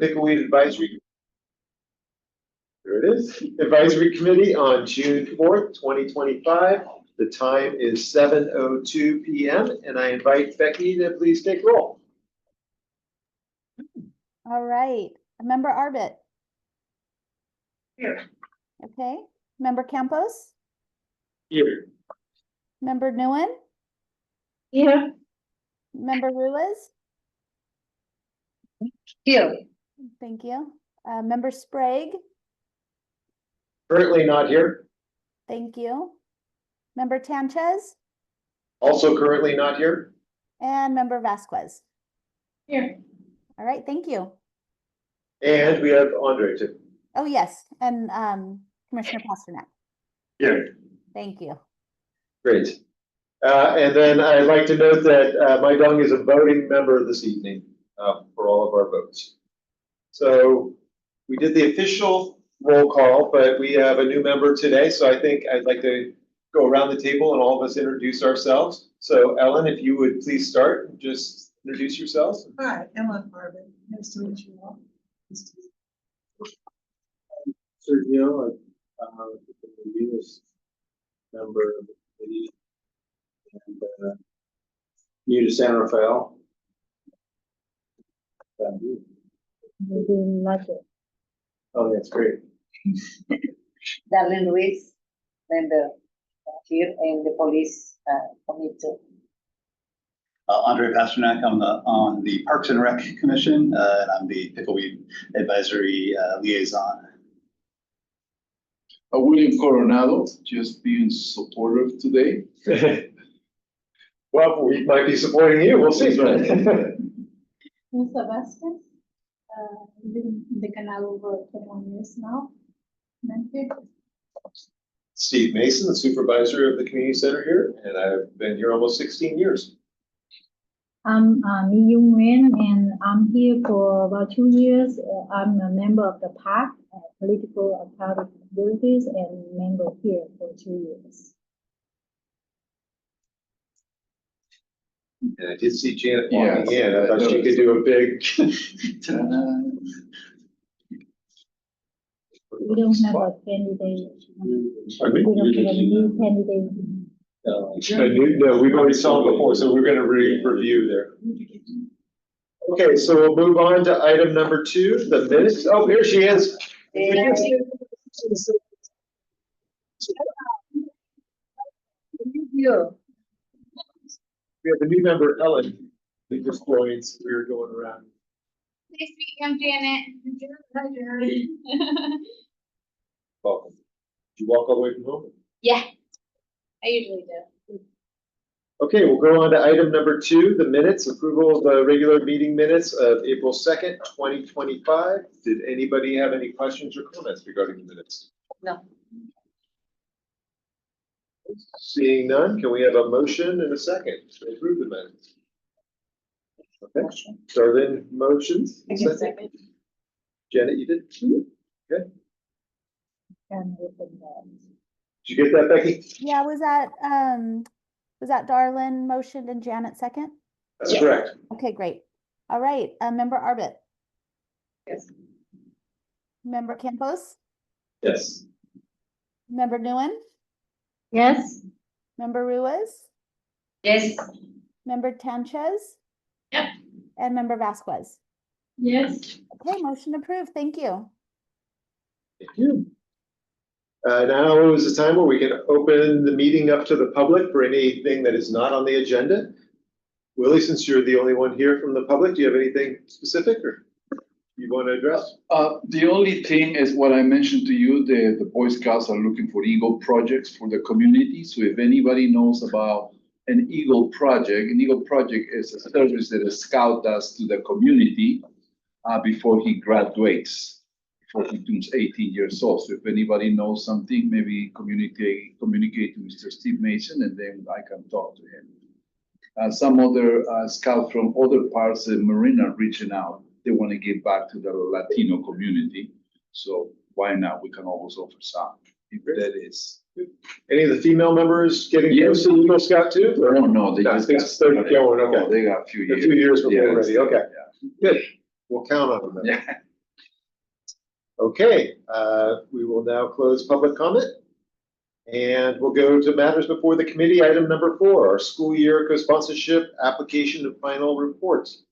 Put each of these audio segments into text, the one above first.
Pickleweed Advisory. There it is. Advisory Committee on June 4th, 2025. The time is 7:02 p.m. and I invite Becky to please take roll. All right. Member Arbit. Here. Okay. Member Campos. Here. Member Nguyen. Here. Member Ruiz. Here. Thank you. Member Sprague. Currently not here. Thank you. Member Sanchez Also currently not here. and Member Vasquez. Here. All right. Thank you. And we have Andre too. Oh, yes. And Commissioner Pasternak. Here. Thank you. Great. And then I'd like to note that Mai Dong is a voting member this evening for all of our votes. So we did the official roll call, but we have a new member today. So I think I'd like to go around the table and all of us introduce ourselves. So Ellen, if you would please start and just introduce yourselves. Hi, Ellen Marvin. Nice to meet you all. Sergio, the newest member of the committee, and new to San Rafael. We didn't like it. Oh, that's great. Darlene Ruiz, member here in the police committee. Andre Pasternak, I'm on the Parks and Rec Commission, and I'm the Pickleweed Advisory Liaison. William Coronado, just being supportive today. Well, we might be supporting you. We'll see. Musa Vasquez, living in the canal over 21 years now. Steve Mason, the supervisor of the community center here, and I've been here almost 16 years. I'm Mi Yung Nguyen, and I'm here for about 2 years. I'm a member of the PAC, Political Accountabilities, and member here for 2 years. And I did see Janet walking in. I thought she could do a big. We don't have a candidate. Pardon me? We don't have a new candidate. No, we've already saw it before, so we're going to review there. Okay, so we'll move on to item number 2, the minutes. Oh, here she is. We have a new member, Ellen, who just joined. So we're going around. Nice to meet you, I'm Janet. Welcome. Did you walk all the way from home? Yeah, I usually do. Okay, we'll go on to item number 2, the minutes, approval of the regular meeting minutes of April 2nd, 2025. Did anybody have any questions or comments regarding the minutes? No. Seeing none, can we have a motion and a second to approve the minutes? Okay, so then motions. Second. Janet, you did? Okay. And with the, Did you get that, Becky? Yeah, was that Darlene motioned and Janet second? That's Yes. correct. Okay, great. All right, Member Arbit. Yes. Member Campos. Yes. Member Nguyen. yes, Member Ruiz. Yes. Member Sanchez. Yep. And Member Vasquez. yes. Okay, motion approved. Thank you. Thank you. Now is the time where we can open the meeting up to the public for anything that is not on the agenda. Willie, since you're the only one here from the public, do you have anything specific or you want to address? The only thing is what I mentioned to you, the Boy Scouts are looking for Eagle projects for the community. So if anybody knows about an Eagle project is a service that a scout does to the community before he graduates. Before he turns 18 years old. So if anybody knows something, maybe communicate to Mr. Steve Mason, and then I can talk to him. Some other scouts from other parts of the marina reaching out. They want to give back to the Latino community. So why not? We can always offer some. If that is. Any of the female members getting close to Eagle Scout too? Or? No, they No, just it's 30 going, okay. They got a few A years. few years before Yeah, already, okay. yeah. Good. We'll count on them. Yeah. Okay, we will now close public comment. And we'll go to matters before the committee. Item number 4, our school year co-sponsorship application and final reports.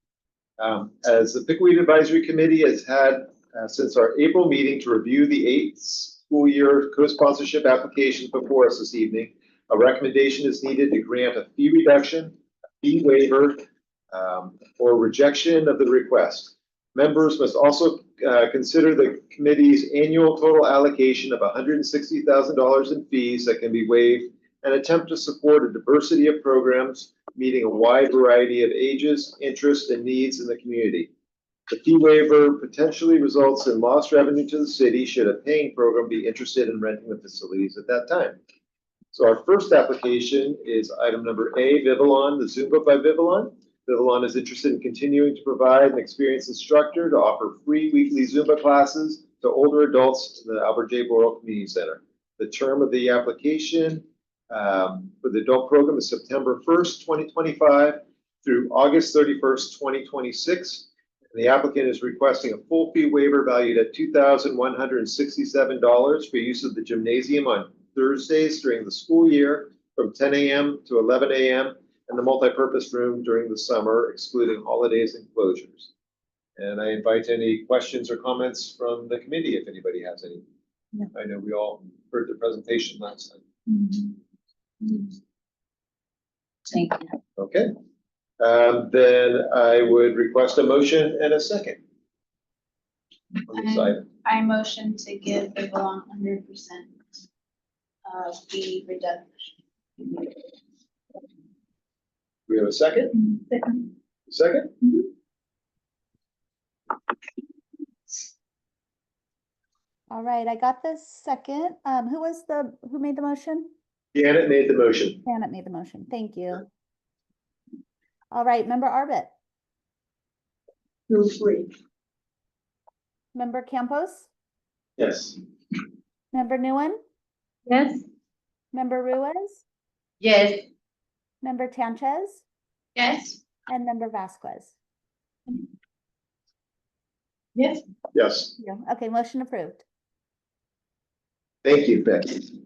As the Pickleweed Advisory Committee has had since our April meeting to review the 8th school year co-sponsorship applications before us this evening, a recommendation is needed to grant a fee reduction, a fee waiver, or rejection of the request. Members must also consider the committee's annual total allocation of $160,000 in fees that can be waived and attempt to support a diversity of programs meeting a wide variety of ages, interests, and needs in the community. The fee waiver potentially results in lost revenue to the city should a paying program be interested in renting the facilities at that time. So our first application is item number A, Vivalon, the Zumba by Vivalon. Vivalon is interested in continuing to provide an experienced instructor to offer free weekly Zumba classes to older adults in the Albert J. Boral Community Center. The term of the application for the adult program is September 1st, 2025 through August 31st, 2026. And the applicant is requesting a full fee waiver valued at $2,167 for use of the gymnasium on Thursdays during the school year from 10 a.m. to 11 a.m. and the multipurpose room during the summer, excluding holidays and closures. And I invite any questions or comments from the committee if anybody has any. Yeah. I know we all heard the presentation last time. Thank you. Okay. Then I would request a motion and a second on this item. I motion to give Vivalon 100% fee reduction. We have a second? Second. Second? All right, I got this second. Who made the motion? Janet made the motion. Janet made the motion. Thank you. All right, Member Arbit, Feel free. Member Campos, Yes. Member Nguyen, Yes. Member Ruiz, Yes. Member Sanchez, Yes. and Member Vasquez. Yes. Yes. Yeah, okay, motion approved. Thank you, Becky.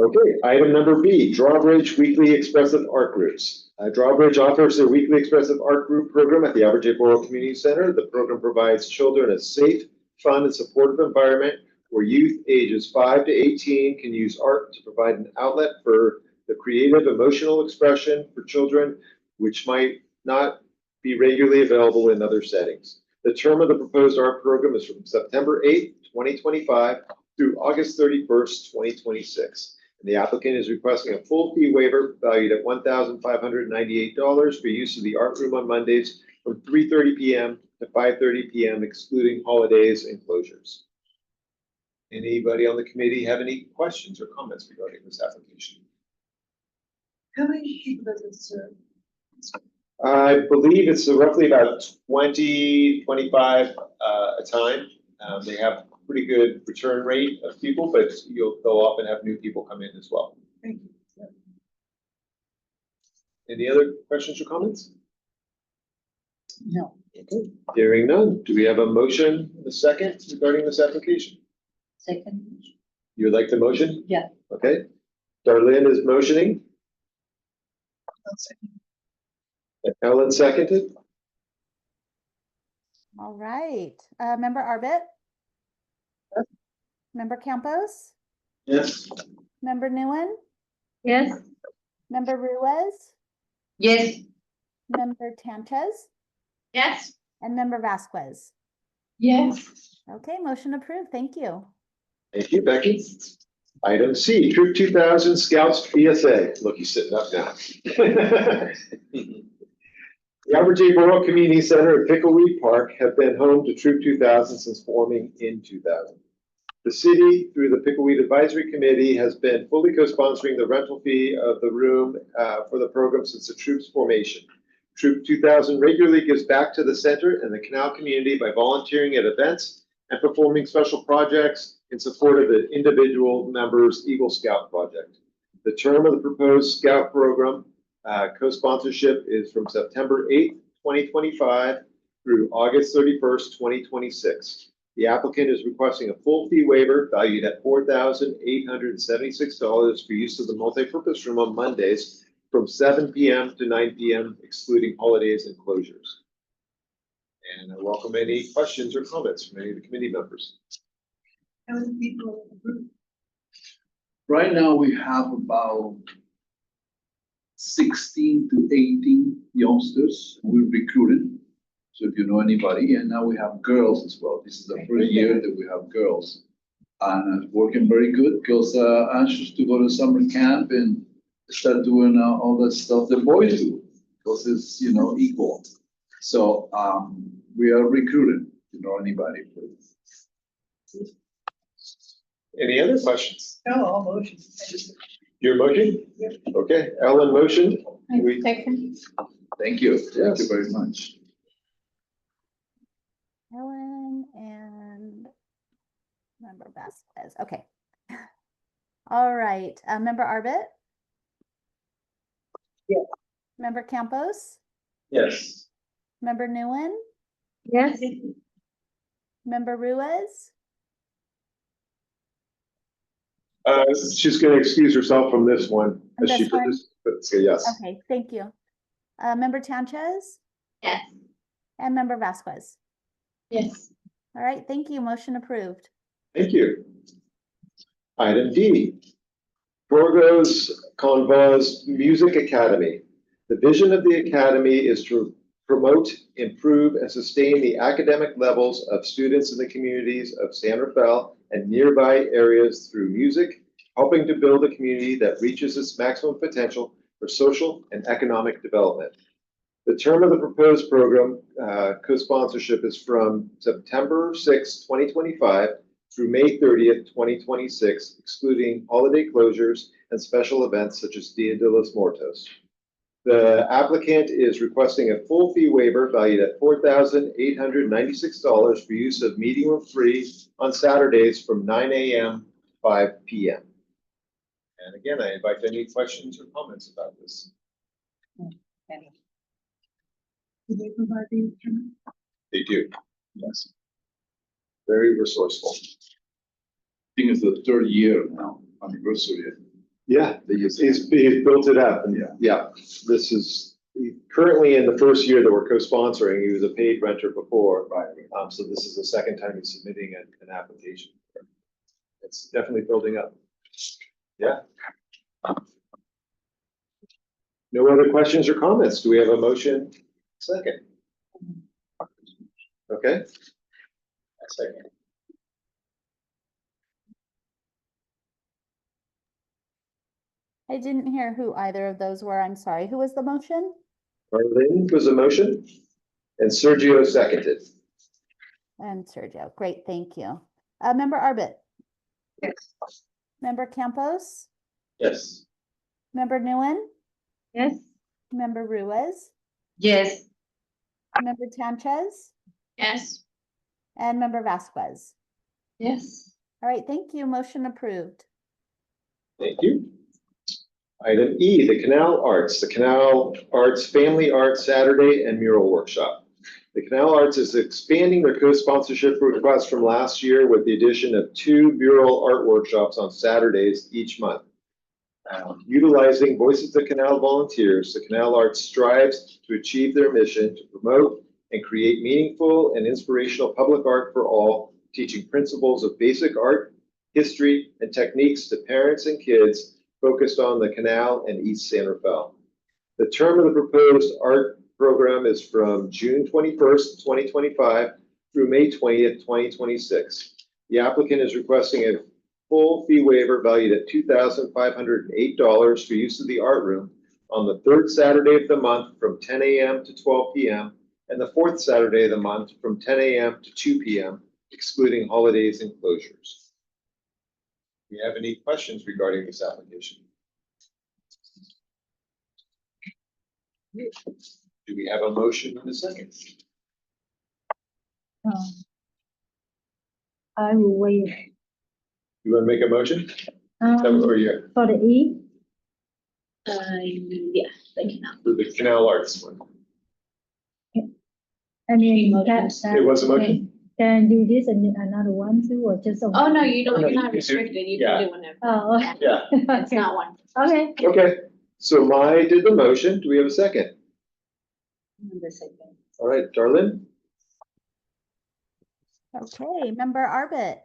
Okay, item number B, Drawbridge Weekly Expressive Art Groups. Drawbridge offers their weekly expressive art group program at the Albert J. Boral Community Center. The program provides children a safe, fun, and supportive environment where youth ages 5 to 18 can use art to provide an outlet for the creative, emotional expression for children, which might not be regularly available in other settings. The term of the proposed art program is from September 8th, 2025 through August 31st, 2026. And the applicant is requesting a full fee waiver valued at $1,598 for use of the art room on Mondays from 3:30 p.m. to 5:30 p.m., excluding holidays and closures. Anybody on the committee have any questions or comments regarding this application? How many people does it serve? I believe it's roughly about 20, 25 a time. They have pretty good return rate of people, but they'll often have new people come in as well. Thank you. Any other questions or comments? No. Hearing none, do we have a motion, a second regarding this application? Second. You would like the motion? Yeah. Okay. Darlene is motioning. I'll second. And Ellen seconded. All right, Member Arbit, Member Campos, Yes. Member Nguyen, Yes. Member Ruiz, Yes. Member Sanchez, Yes. and Member Vasquez. Yes. Okay, motion approved. Thank you. Thank you, Becky. Item C, Troop 2000 Scouts PSA. Look, he's sitting up now. The Albert J. Boral Community Center and Pickleweed Park have been home to Troop 2000 since forming in 2000. The city, through the Pickleweed Advisory Committee, has been fully co-sponsoring the rental fee of the room for the program since the troop's formation. Troop 2000 regularly gives back to the center and the Canal community by volunteering at events and performing special projects in support of the individual members' Eagle Scout project. The term of the proposed Scout program co-sponsorship is from September 8th, 2025 through August 31st, 2026. The applicant is requesting a full fee waiver valued at $4,876 for use of the multipurpose room on Mondays from 7 p.m. to 9 p.m., excluding holidays and closures. And I welcome any questions or comments from any of the committee members. How many people in the group? Right now, we have about 16 to 18 youngsters we're recruiting. So if you know anybody, and now we have girls as well. This is the first year that we have girls. And it's working very good. Girls are anxious to go to summer camp and start doing all that stuff the boys do, because it's, equal. So we are recruiting, if you know anybody, please. Any other questions? No, all motions. Your motion? Yep. Okay, Ellen motioned. We- Second. Thank you. Thank Yes. you very much. Ellen and member Vasquez. Okay. All right. Member Arbit? Yes. Member Campos? Yes. Member Nguyen? Yes. Member Ruiz? She's going to excuse herself from this one. From as she this one? But say yes. Okay, thank you. Member Sanchez? Yes. And Member Vasquez? Yes. All right, thank you. Motion approved. Thank you. Item D, Borgos Convos Music Academy. The vision of the academy is to promote, improve, and sustain the academic levels of students in the communities of San Rafael and nearby areas through music, helping to build a community that reaches its maximum potential for social and economic development. The term of the proposed program co-sponsorship is from September 6, 2025 through May 30th, 2026, excluding holiday closures and special events such as Dia de los Muertos. The applicant is requesting a full fee waiver valued at $4,896 for use of meeting room 3 on Saturdays from 9 a.m. to 5 p.m. And again, I invite any questions or comments about this. Do they provide the instrument? They do, yes. Very resourceful. I think it's the third year now, anniversary. Yeah, They use he's built it up, and Yeah. yeah, this is currently in the first year that we're co-sponsoring. He was a paid renter before, so this is the second time he's submitting an application. It's definitely building up. Yeah. No other questions or comments? Do we have a motion? Second. Okay. Second. I didn't hear who either of those were. I'm sorry. Who was the motion? Marlene was a motion, and Sergio seconded. And Sergio. Great, thank you. Member Arbit? Yes. Member Campos? Yes. Member Nguyen? Yes. Member Ruiz? Yes. Member Sanchez? Yes. And Member Vasquez? Yes. All right, thank you. Motion approved. Thank you. Item E, the Canal Arts. The Canal Arts Family Art Saturday and Mural Workshop. The Canal Arts is expanding their co-sponsorship request from last year with the addition of 2 mural art workshops on Saturdays each month. Utilizing Voices of the Canal volunteers, the Canal Arts strives to achieve their mission to promote and create meaningful and inspirational public art for all, teaching principles of basic art, history, and techniques to parents and kids focused on the canal and East San Rafael. The term of the proposed art program is from June 21st, 2025 through May 20th, 2026. The applicant is requesting a full fee waiver valued at $2,508 for use of the art room on the 3rd Saturday of the month from 10 a.m. to 12 p.m. and the 4th Saturday of the month from 10 a.m. to 2 p.m., excluding holidays and closures. Do you have any questions regarding this application? Do we have a motion in a second? I will wait. You want to make a motion? Or you, For the E, Yeah, thank you. for the Canal Arts one? I mean, Motions. It was a motion? can I do this and then another one too, or just a? Oh, no, you No, don't, you're you not can do- restricted, you yeah. can do whenever. Oh, Yeah. Yeah, It's not one. okay. okay. So Mai did the motion. Do we have a second? The second. All right, Darlene? Okay, member Arbit,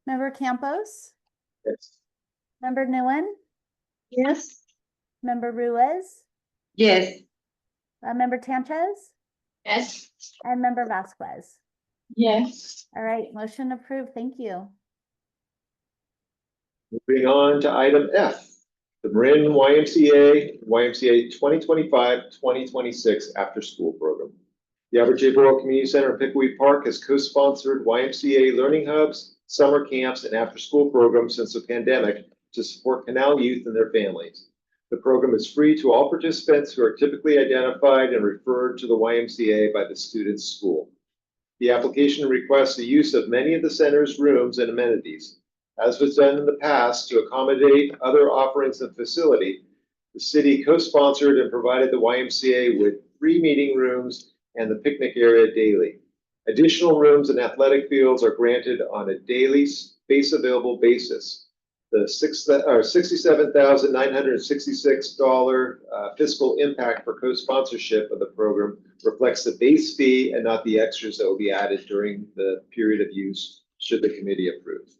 member Campos, Yes. member Nguyen, Yes. member Ruiz, Yes. member Sanchez, Yes. and member Vasquez. Yes. All right, motion approved. Thank you. Moving on to item F, the Marin YMCA 2025-2026 after-school program. The Albert J. Borough Community Center in Pickleweed Park has co-sponsored YMCA learning hubs, summer camps, and after-school programs since the pandemic to support Canal youth and their families. The program is free to all participants who are typically identified and referred to the YMCA by the student's school. The application requests the use of many of the center's rooms and amenities. As was done in the past to accommodate other offerings and facility, the city co-sponsored and provided the YMCA with 3 meeting rooms and the picnic area daily. Additional rooms and athletic fields are granted on a daily space available basis. The $67,966 fiscal impact for co-sponsorship of the program reflects the base fee and not the extras that will be added during the period of use, should the committee approve. Do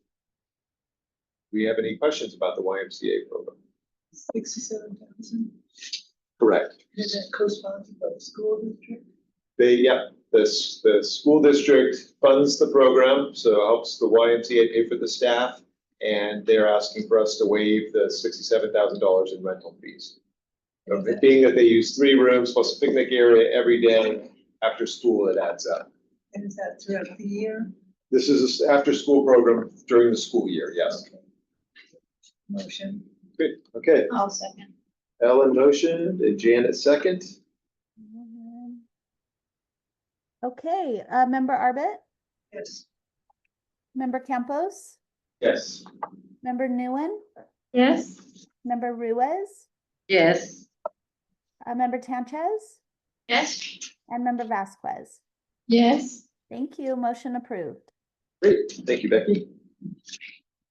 we have any questions about the YMCA program? 67,000. Correct. Is that co-sponsored by the school district? The school district funds the program, so it helps the YMCA pay for the staff, and they're asking for us to waive the $67,000 in rental fees. It being that they use 3 rooms plus a picnic area every day after school, it adds up. And is that throughout the year? This is an after-school program during the school year, yes. Motion. Good, okay. I'll second. Ellen motioned and Janet second. Okay, member Arbit, Yes. member Campos, Yes. member Nguyen, Yes. member Ruiz, Yes. member Sanchez, Yes. and member Vasquez. Yes. Thank you. Motion approved. Great, thank you, Becky.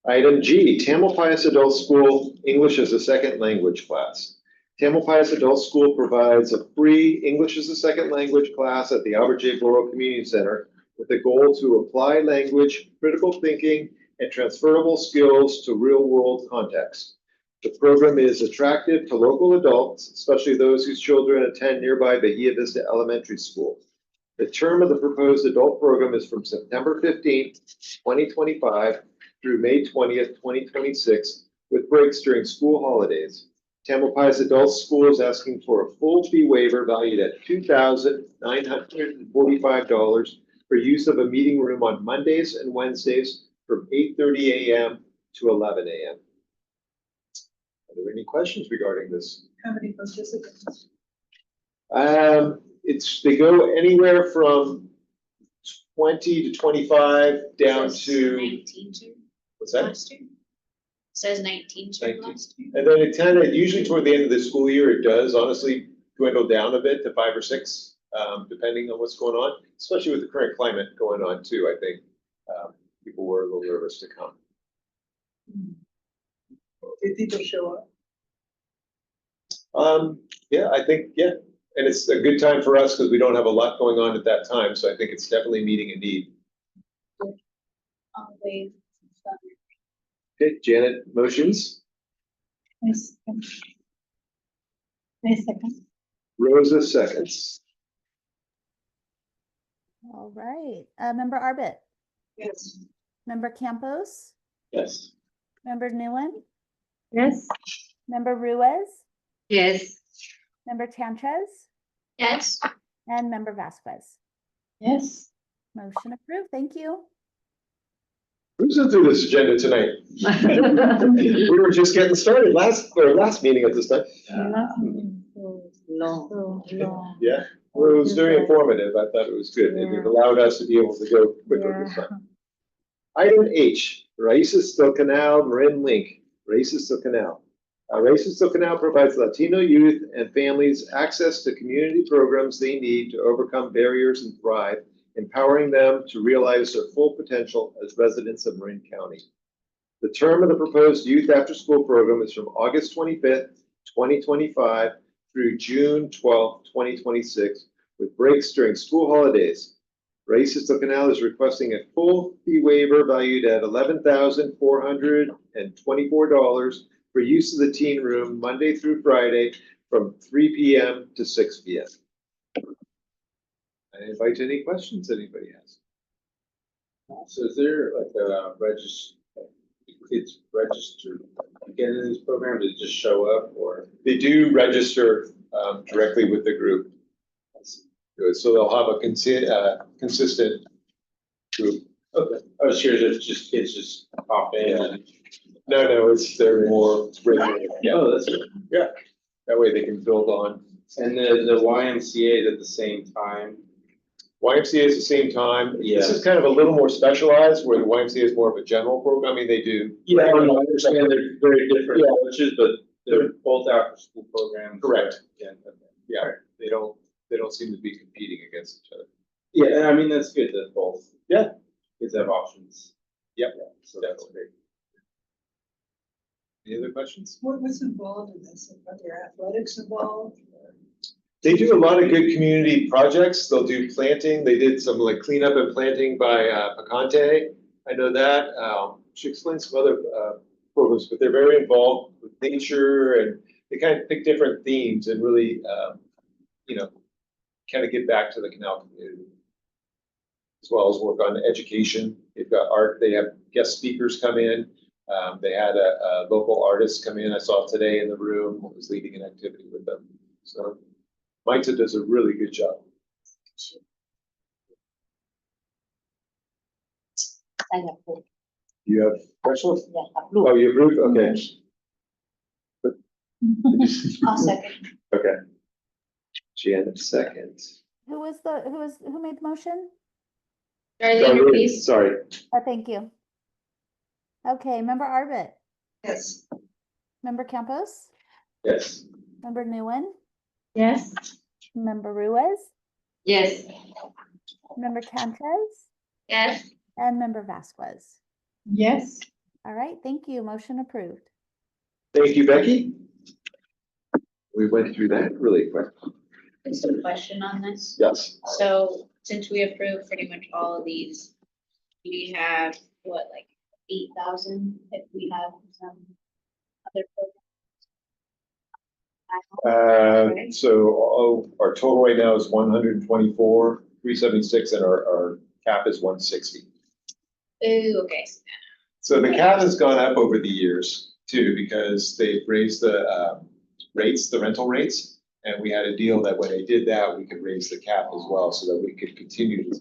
Item G, Tamalpais Adult School English as a Second Language class. Tamalpais Adult School provides a free English as a Second Language class at the Albert J. Borough Community Center with the goal to apply language, critical thinking, and transferable skills to real-world context. The program is attractive to local adults, especially those whose children attend nearby Bahia Vista Elementary School. The term of the proposed adult program is from September 15th, 2025 through May 20th, 2026, with breaks during school holidays. Tamalpais Adult School is asking for a full fee waiver valued at $2,945 for use of a meeting room on Mondays and Wednesdays from 8:30 a.m. to 11 a.m. Are there any questions regarding this? How many participants? They go anywhere from 20 to 25 down to, 19 what's that? last year. Says 19 last year. And then it kind of, usually toward the end of the school year, it does honestly dwindle down a bit to 5 or 6, depending on what's going on, especially with the current climate going on too, I think. People were a little nervous to come. Did people show up? Yeah, I think, yeah. And it's a good time for us because we don't have a lot going on at that time. So I think it's definitely meeting a need. Always. Okay, Janet, motions. Yes. I second. Rosa, seconds. All right, member Arbit, Yes. member Campos, Yes. member Nguyen, Yes. member Ruiz, Yes. member Sanchez, Yes. and member Vasquez. Yes. Motion approved. Thank you. Who's in through this agenda tonight? We were just getting started last meeting at this time. No. So long. Yeah, well, it was very informative. I thought it was good. It Yeah. allowed us to be able to go quicker this Yeah. time. Item H, Raíces del Canal Marin Link, Raíces del Canal. Racist Canal provides Latino youth and families access to community programs they need to overcome barriers and thrive, empowering them to realize their full potential as residents of Marin County. The term of the proposed youth after-school program is from August 25th, 2025 through June 12th, 2026, with breaks during school holidays. Racist Canal is requesting a full fee waiver valued at $11,424 for use of the teen room Monday through Friday from 3 p.m. to 6 p.m. I invite any questions anybody has. So is there like a kids register to get into these programs? They just show up, or? They do register directly with the group. So they'll have a consistent group. Okay. I was curious if just kids just pop in and. No, they're more regular. Yeah, Oh, that's good. that way they can build on. And the YMCA is at the same time. YMCA is the same time. This Yeah. is kind of a little more specialized, where the YMCA is more of a general program. I mean, they do. Yeah, I understand they're very different Yeah. approaches, but they're both after school programs. Correct. Yeah. Okay. Yeah, they don't seem to be competing against each other. Yeah, and I mean, that's good that both. Yeah. Kids have options. Yep. Yeah, so that's great. Any other questions? What's involved in this? Are there athletics involved? They do a lot of good community projects. They'll do planting. They did some like cleanup and planting by Picante. I know that. She explained some other programs, but they're very involved with nature, and they kind of pick different themes and really, kind of get back to the canal community, as well as work on education. They've got art. They have guest speakers come in. They had a local artist come in. I saw today in the room who was leading an activity with them. So Mita does a really good job. I approve. You have questions? Yeah, approve. Oh, you approve? Okay. I'll second. Okay. Jan, second. Who made the motion? Darlene, please. Sorry. Oh, thank you. Okay, member Arbit, Yes. member Campos, Yes. member Nguyen, Yes. member Ruiz, Yes. member Cantres, Yes. and member Vasquez. Yes. All right, thank you. Motion approved. Thank you, Becky. We went through that really quick. Just a question on this. Yes. So since we approved pretty much all of these, we have what, like 8,000 if we have some other programs? So our total right now is 124, 376, and our cap is 160. Ooh, okay. So the cap has gone up over the years too, because they've raised the rates, the rental rates. And we had a deal that when they did that, we could raise the cap as well, so that we could continue to,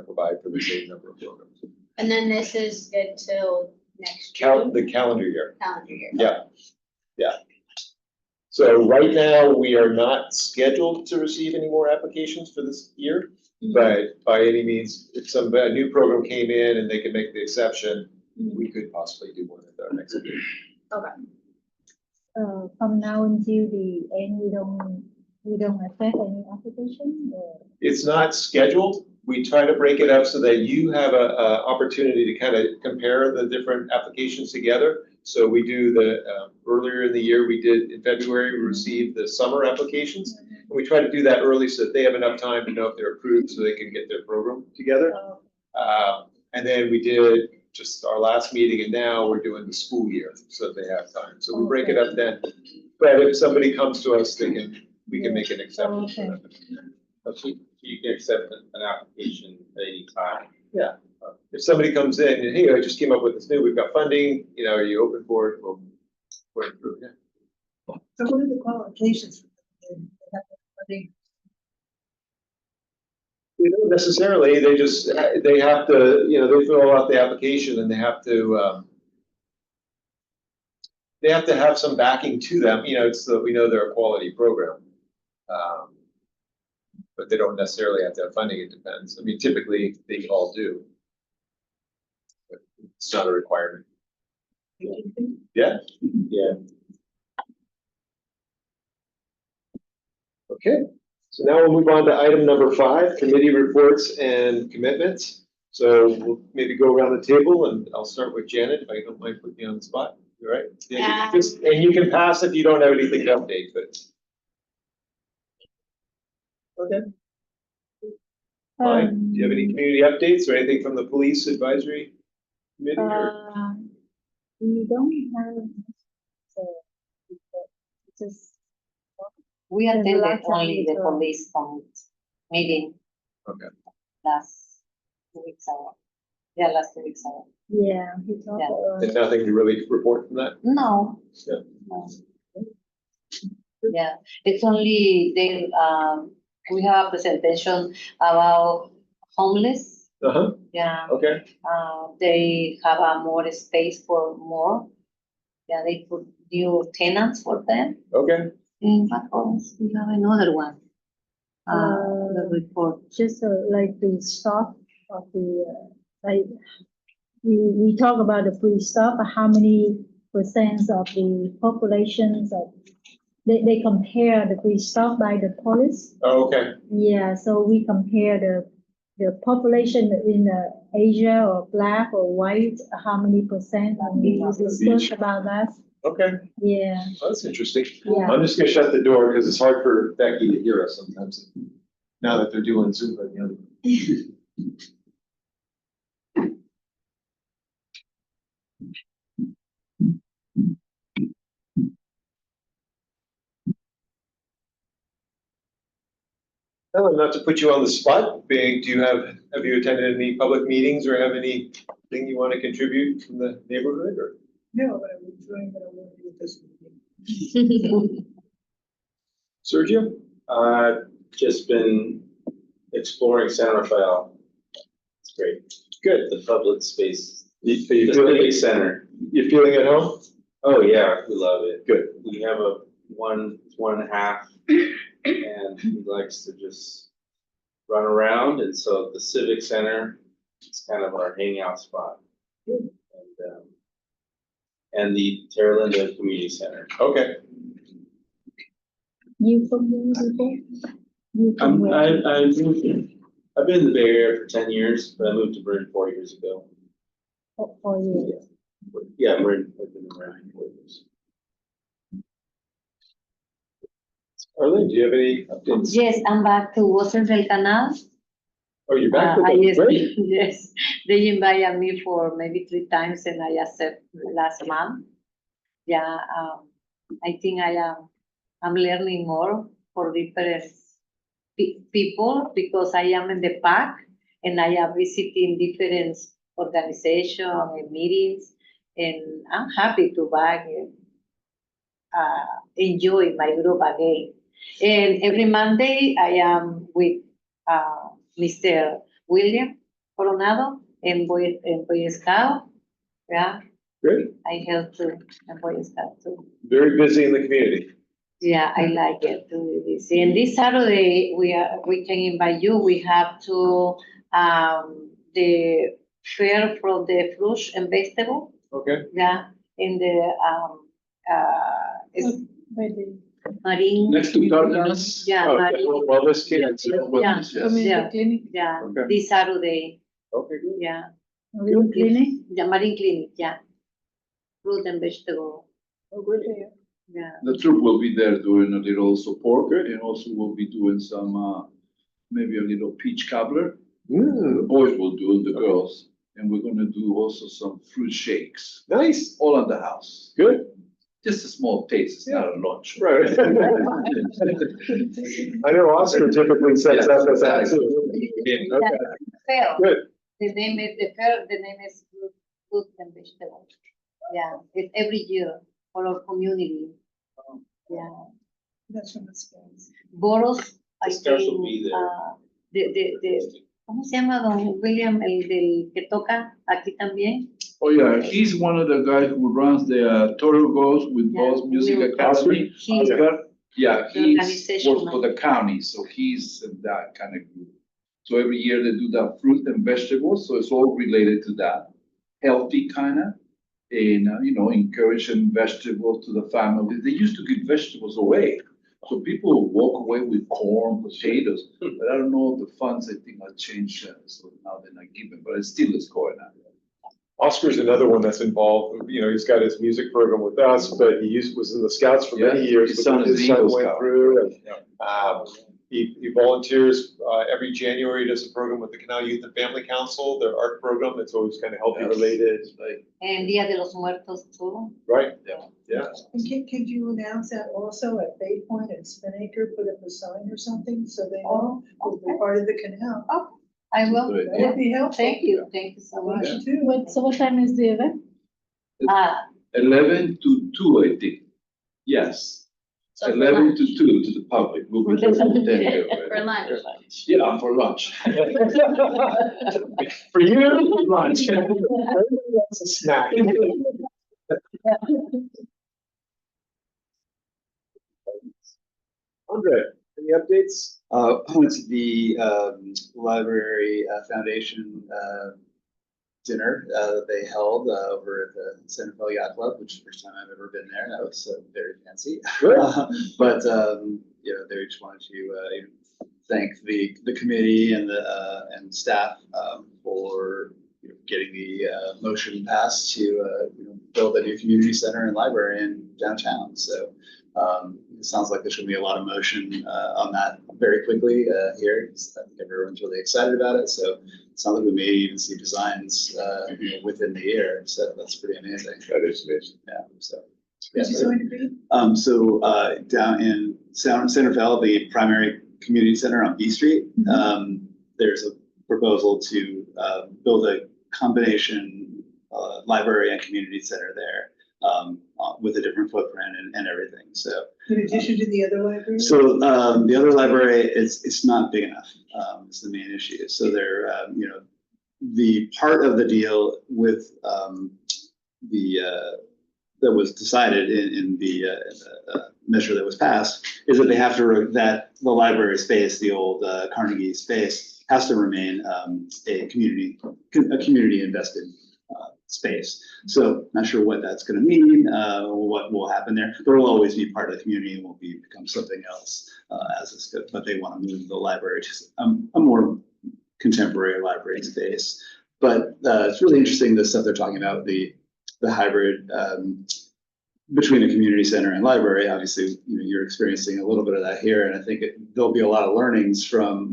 provide for the same number of programs. And then this is good till next June, The calendar year. calendar year. Yeah. So right now, we are not scheduled to receive any more applications for this year. Mhm. But by any means, if a new program came in and they can make the exception, Mhm. we could possibly do one at our next meeting. Okay. From now until the end, we don't accept any application or? It's not scheduled. We try to break it up so that you have a opportunity to kind of compare the different applications together. So we do earlier in the year, in February, we received the summer applications. And we try to do that early so that they have enough time to know if they're approved so they can get their program together. And then we did just our last meeting, and now we're doing the school year so that they have time. So we break it up then. But if somebody comes to us, we can make an exception for them. So you can accept an application at any time. Yeah. If somebody comes in and, hey, I just came up with this new, we've got funding, are you open for it? We'll put it through, yeah. So what are the qualifications? They don't necessarily, they have to, they fill out the application and they have to have some backing to them, it's we know they're a quality program. But they don't necessarily have to have funding, it depends. I mean, typically, they all do. But it's not a requirement. Yeah? Yeah. Okay, so now we'll move on to item number 5, committee reports and commitments. So we'll maybe go around the table and I'll start with Janet, if I don't mind putting you on the spot. You all right? Yeah, and you can pass if you don't have anything to update, but. Okay. Fine. Do you have any community updates or anything from the police advisory committee? Or? We don't have, so, just. We There's a attended lot of only the people. police meeting Okay. last 2 weeks ago. Yeah, last 2 weeks ago. Yeah, we talk Yeah. about. And nothing to really report from that? No. Yeah. No. Yeah, it's only they, we have a presentation about homeless. Uh-huh, Yeah, okay. they have a more space for more. Yeah, they put new tenants for them. Okay. And what else? We have another one. The report. Just like the stop of the, like, we talk about the free stop, how many percent of the populations of, they compare the free stop by the police. Oh, okay. Yeah, so we compare the population in Asia or black or white, how many percent, and we discuss about that. Okay, Yeah, well, that's interesting. yeah. I'm just gonna shut the door because it's hard for Becky to hear us sometimes. Now that they're doing Zoom on the other. Ellen, not to put you on the spot, do you have you attended any public meetings or have anything you want to contribute from the neighborhood or? No, but I'm enjoying that I'm working with this meeting. Sergio? Just been exploring San Rafael. It's great. Good. The public space, You the feeling, civic center. you feeling at home? Oh, yeah, we love it. Good. We have a one and a half, and he likes to just run around, and so the civic center is kind of our hangout spot. And the Terra Linda Community Center. Okay. You from here before? You from where? I've been in the Bay Area for 10 years, but I moved to Marin 4 years ago. For you? Yeah, Marin, I've been in Marin for 4 years. Arlene, do you have any updates? Yes, I'm back to Voces del Canal. Oh, you're back with Yes, us, great. yes, they invited me for maybe 3 times and I accept last month. Yeah, I think I'm learning more for different people because I am in the park and I am visiting different organizations and meetings and I'm happy to back and enjoy my group again. And every Monday I am with Mr. William Coronado and Boy Scout. Yeah, Great. I help to and Boy Scout too. Very busy in the community. Yeah, I like it to do this. And this Saturday we can invite you. We have to the fair from the fruits and vegetable. Okay. Yeah, in the it's Marine. Next to Cardenas. Yeah, Oh, Marine. wellness kids. Yeah. Community clinic. Yeah, Okay. this Saturday. Okay, good. Yeah, Marine clinic? the Marine Clinic. Yeah, fruit and vegetable. Oh, great. Yeah. The troop will be there doing a little support and also we'll be doing some, maybe a little peach cobbler. The boys will do and the girls. And we're gonna do also some fruit shakes, Nice, all at the house. good. Just a small taste, it's not a lunch. Right. I know Oscar typically sets up as that too. Okay, Fair. good. The name is the fair. The name is fruit and vegetable. Yeah, it's every year for our community. Yeah. That's from the scans. Boros, I The scouts think, will be there. ¿Cómo se llama don William, el del que toca aquí también? Oh, yeah, he's one of the guys who runs the Toro Goes with Yeah, Boss Music Will- Academy. He- Oscar, yeah, The he organization works for the county, so he's in that kind of group. So every year they do the fruit and vegetables, so it's all related to that, healthy kind of. And, encouraging vegetables to the families. They used to give vegetables away. So people walk away with corn, potatoes, but I don't know, the funds, I think, have changed, so now they're not given, but it still is going on. Oscar's another one that's involved, you know, he's got his music program with us, but was in the Scouts for many Yeah, years. his but son is his an son Eagle went Scout. through and, he volunteers, every January, does a program with the Canal Youth and Family Council, their art program, it's always kind of healthy related, Like, And Dia de los Muertos too. right? Yeah. Yeah. And could you announce that also at Bay Point and Spinnaker, put up a sign or something so they know Oh, we're part of the canal? I will. Good. That would be helpful. Thank you so much. Me too. What time is the event? 11 to 2, I think. Yes, So for 11 lunch. to 2 to the public. We'll be there from 10 to For lunch. Yeah, for lunch. For you, lunch. That's a snack. Andre, any updates? I went to the library foundation dinner that they held over at the Santa Fe Yacht Club, which is the first time I've ever been there. That was very fancy. Good. But you know, they just wanted to thank the committee and the and staff for getting the motion passed to build a new community center and library in downtown. So it sounds like there's going to be a lot of motion on that very quickly here. I think everyone's really excited about it. So it sounds like we may even see designs within the year. So that's pretty amazing. That is amazing. Yeah. So. Is it going to be? So down in Santa Fe, the primary community center on B Street, there's a proposal to build a combination library and community center there with a different footprint and everything. So In addition to the other library? so the other library it's not big enough. It's the main issue. So they're the part of the deal with that was decided in the measure that was passed is that they have to that the library space, the old Carnegie space, has to remain a community invested space. So not sure what that's going to mean, what will happen there. But it'll always be part of the community and won't become something else as it's good. But they want to move the library to a more contemporary library space. But it's really interesting the stuff they're talking about, the hybrid between a community center and library. Obviously, you're experiencing a little bit of that here, and I think there'll be a lot of learnings from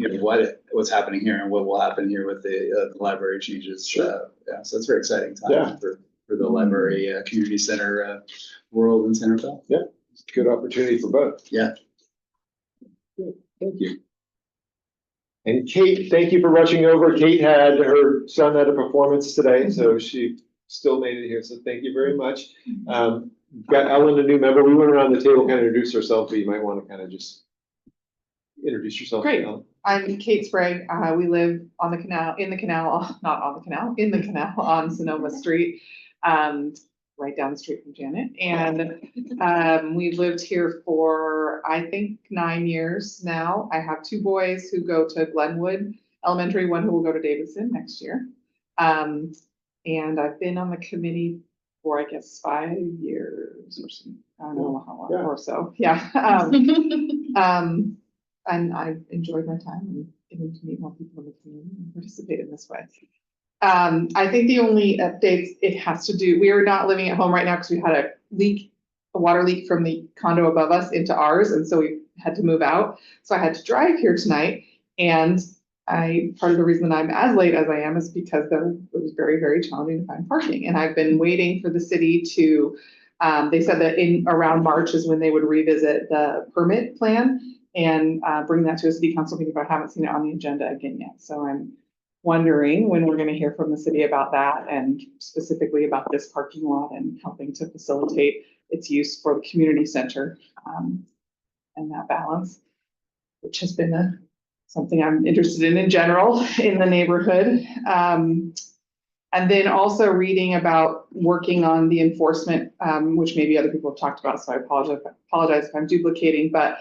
what's happening here and what will happen here with the library changes. Sure. Yeah, so it's a very exciting time Yeah. for the library community center world in Santa Fe. Yeah, good opportunity for both. Yeah. Good, thank you. And Kate, thank you for rushing over. Kate her son had a performance today, so she still made it here, so thank you very much. Got Ellen, a new member. We went around the table, kind of introduced ourselves, but you might want to kind of just introduce yourself. Great. Ellen. I'm Kate Sprague. We live on the canal, not on the canal, in the canal on Sonoma Street, right down the street from Janet. And we've lived here for, I think, 9 years now. I have 2 boys who go to Glenwood Elementary, one who will go to Davidson next year. And I've been on the committee for, I guess, 5 years or something. I don't know how long or so. Yeah. And I've enjoyed my time and getting to meet more people in the community and participate in this way. I think the only updates it has to do, we are not living at home right now because we had a water leak from the condo above us into ours. And so we had to move out. So I had to drive here tonight. And part of the reason that I'm as late as I am is because it was very, very challenging to find parking. And I've been waiting for the city to, they said that around March is when they would revisit the permit plan and bring that to a city council meeting, but I haven't seen it on the agenda again yet. So I'm wondering when we're going to hear from the city about that and specifically about this parking lot and helping to facilitate its use for the community center and that balance, which has been something I'm interested in general in the neighborhood. And then also reading about working on the enforcement, which maybe other people have talked about, so I apologize if I'm duplicating, but